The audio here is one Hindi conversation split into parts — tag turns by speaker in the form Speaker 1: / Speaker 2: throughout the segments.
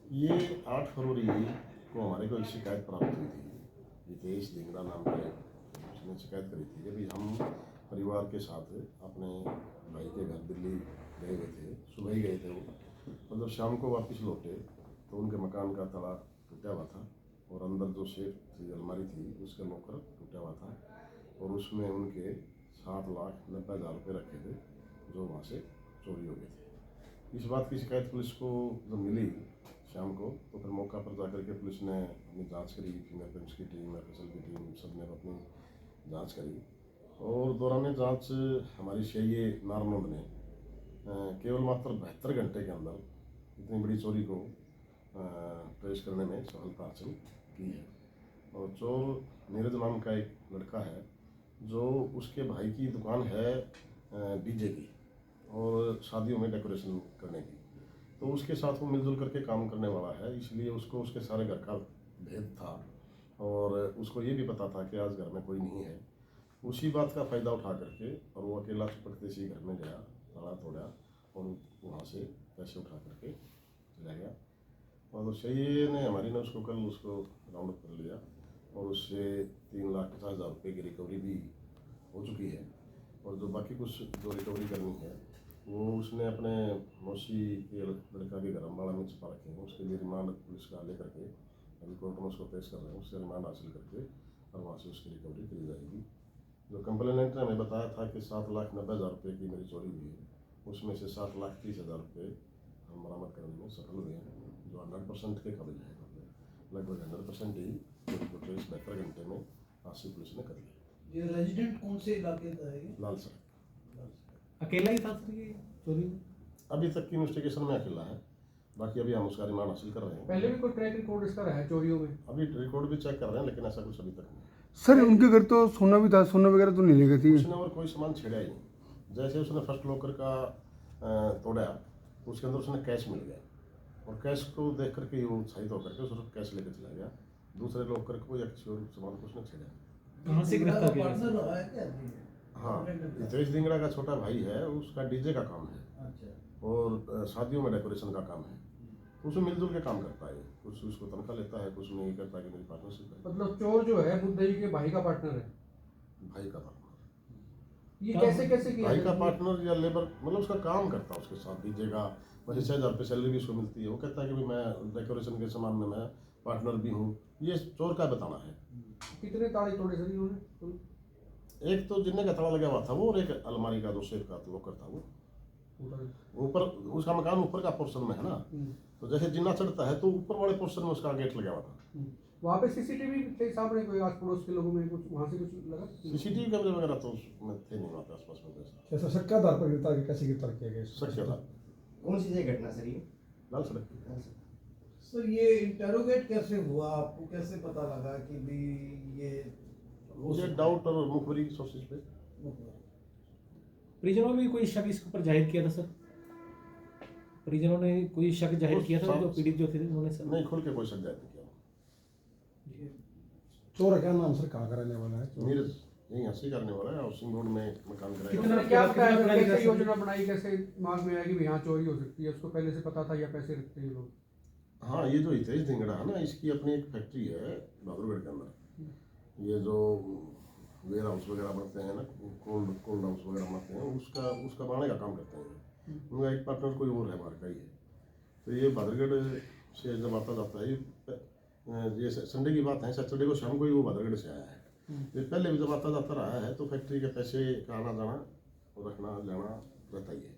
Speaker 1: ये 8 फरवरी को हमारे को एक शिकायत प्राप्त हुई थी। हितेश धिंगड़ा नाम के उसने शिकायत करी थी कि भाई हम परिवार के साथ अपने भाई के घर दिल्ली गए हुए थे, सुबह ही गए थे वो, मतलब शाम को वापस लौटे तो उनके मकान का ताला टूटा हुआ था और अंदर जो सेफ थी, अलमारी थी, उसका लॉकर टूटा हुआ था और उसमें उनके 7,90,000 रुपये रखे थे जो वहाँ से चोरी हो गए थे। इस बात की शिकायत पुलिस को जब मिली शाम को तो फिर मौका पर जाकर के पुलिस ने अपनी जांच करी, फिंगरप्रिंट्स की टीम, एफएसएल की टीम, सब ने अपनी जांच करी और दौरान जांच हमारी सीआईए नारनौंद ने केवल मात्र 72 घंटे के अंदर इतनी बड़ी चोरी को ट्रेस करने में सफलता हासिल की है। और चोर नीरज नाम का एक लड़का है जो उसके भाई की दुकान है डीजे की और शादियों में डेकोरेशन करने की, तो उसके साथ वो मिलजुल करके काम करने वाला है, इसलिए उसको उसके सारे घर का भेद था और उसको ये भी पता था कि आज घर में कोई नहीं है। उसी बात का फ़ायदा उठा करके और वो अकेला चुपकते से घर में गया, ताला तोड़ा और वहाँ से पैसे उठा करके चला गया। और सीआईए ने हमारी ने उसको कल उसको राउंड अप कर लिया और उससे 3,50,000 रुपये की रिकवरी भी हो चुकी है। और जो बाकी कुछ जो रिकवरी करनी है वो उसने अपने मौसी के लड़का के घर अम्बाड़ा में छिपा रखे हैं, उसके लिए रिमांड पुलिस का लेकर के अभी कोर्ट में उसको पेश कर रहे हैं, उससे रिमांड हासिल करके और वहाँ से उसकी रिकवरी करी जाएगी। जो कंप्लेनेंट ने हमें बताया था कि 7,90,000 रुपये की मेरी चोरी हुई है, उसमें से 7,30,000 रुपये हम बरामद करने में सफल हुए हैं, जो 100% के काबिल है। लगभग 100% ही चोरी को ट्रेस 72 घंटे में हासिल पुलिस ने कर लिया।
Speaker 2: ये रेजिडेंट कौन से इलाके का है?
Speaker 1: लाल सड़क
Speaker 3: अकेला ही था सर ये चोरी में?
Speaker 1: अभी तक की इन्वेस्टिगेशन में अकेला है, बाकी अभी हम उसका रिमांड हासिल कर रहे हैं।
Speaker 3: पहले भी कोई ट्रैक रिकॉर्ड इसका रहा है चोरियों में?
Speaker 1: अभी रिकॉर्ड भी चेक कर रहे हैं लेकिन ऐसा कुछ अभी तक नहीं।
Speaker 4: सर उनके घर तो सोना भी था, सोना वगैरह तो नहीं ले गई थी?
Speaker 1: उसने और कोई सामान छेड़ा ही नहीं। जैसे उसने फर्स्ट लॉकर का तोड़ा उसके अंदर उसने कैश मिल गया और कैश को देख करके वो उत्साहित होकर के उसने कैश लेकर चला गया। दूसरे लॉकर को या किसी और सामान को उसने छेड़ा।
Speaker 3: कहाँ से गिरफ्तार किया?
Speaker 2: पार्टनर रहा है क्या?
Speaker 1: हाँ, हितेश धिंगड़ा का छोटा भाई है, उसका डीजे का काम है
Speaker 2: अच्छा।
Speaker 1: और शादियों में डेकोरेशन का काम है, उसमें मिलजुल के काम करता है। कुछ उसको तनख्वाह लेता है, कुछ नहीं करता कि मेरी पार्टनरशिप है।
Speaker 3: मतलब चोर जो है मुद्दई के भाई का पार्टनर है?
Speaker 1: भाई का पार्टनर,
Speaker 3: ये कैसे कैसे किया?
Speaker 1: भाई का पार्टनर या लेबर, मतलब उसका काम करता है उसके साथ डीजे का। वैसे 6,000 रुपये सैलरी भी उसको मिलती है। वो कहता है कि भाई मैं डेकोरेशन के सामान में मैं पार्टनर भी हूँ। ये चोर का बताना है।
Speaker 3: कितने ताले तोड़े सर इन्होंने?
Speaker 1: एक तो जिन्ने का ताला लगा हुआ था वो और एक अलमारी का जो सेफ का लॉकर था वो ऊपर, उसका मकान ऊपर का पोर्शन में है ना, तो जैसे जिन्ना चढ़ता है तो ऊपर वाले पोर्शन में उसका गेट लगा हुआ था।
Speaker 3: वहाँ पे सीसीटीवी थे सामने, कोई आस पड़ोस के लोगों में कुछ वहाँ से कुछ लगा?
Speaker 1: सीसीटीवी कैमरे वगैरह तो उसमें थे नहीं वहाँ पे आसपास में। वैसा
Speaker 4: कैसा शक के आधार पर गिरफ्तार, कैसे गिरफ्तार किया गया?
Speaker 1: सच था।
Speaker 5: कौन सी जगह घटना सर ये?
Speaker 1: लाल सड़क की।
Speaker 2: सर ये इंटेरोगेट कैसे हुआ? आपको कैसे पता लगा कि भी ये
Speaker 1: मुझे डाउट और मुखबरी सोर्सेज पे।
Speaker 3: परिजनों ने भी कोई शक इसके ऊपर जाहिर किया था सर? परिजनों ने कोई शक जाहिर किया था जो पीड़ित जो थे उन्होंने सर?
Speaker 1: नहीं, खुल के कोई शक जाहिर नहीं किया।
Speaker 4: चोर का क्या नाम सर, कहाँ का रहने वाला है?
Speaker 1: नीरज यही हंसी करने वाला है, हाउसिंग रोड में मकान
Speaker 3: कितना
Speaker 1: कराएगा।
Speaker 3: क्या बताया, कैसे योजना बनाई, कैसे दिमाग में आया कि यहाँ चोरी हो सकती है? उसको पहले से पता था या पैसे रखते हैं लोग?
Speaker 1: हाँ, ये जो हितेश धिंगड़ा है ना, इसकी अपनी एक फैक्ट्री है बहादुरगढ़ के अंदर। ये जो वेयर हाउस वगैरह बनते हैं ना, कोल्ड हाउस वगैरह बनते हैं, उसका बनाने का काम करते हैं। उनका एक पार्टनर कोई और है, बाहर का ही है। तो ये बहादुरगढ़ से जब आता जाता है, ये संडे की बात है, सैटरडे को शाम को ही वो बहादुरगढ़ से आया है। ये पहले भी जब आता जाता रहा है तो फैक्ट्री के पैसे का आना जाना और रखना जाना रहता ही है।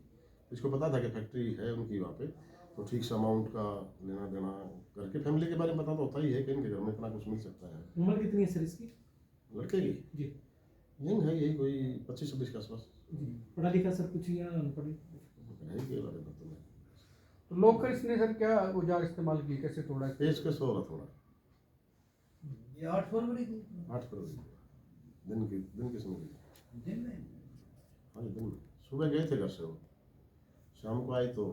Speaker 1: इसको पता था कि फैक्ट्री है उनकी वहाँ पे, तो ठीक से अमाउंट का लेना देना करके फैमिली के बारे में पता तो होता ही है कि इनके घर में इतना कुछ मिल सकता है।
Speaker 3: उम्र कितनी है सर इसकी?
Speaker 1: लड़के की
Speaker 3: जी
Speaker 1: यंग है, यही कोई 25-26 के आसपास।
Speaker 3: पढ़ा लिखा सर कुछ या अनपढ़?
Speaker 1: पढ़ाई के बारे में तो
Speaker 3: तो लॉकर इसने सर क्या औजार इस्तेमाल किए, कैसे तोड़ा?
Speaker 1: पेज के 100 थोड़ा।
Speaker 2: ये 8 फरवरी को
Speaker 1: 8 फरवरी दिन के समय गई।
Speaker 2: दिन में
Speaker 1: हाँ जी, दिन में सुबह गए थे घर से, वो शाम को आए तो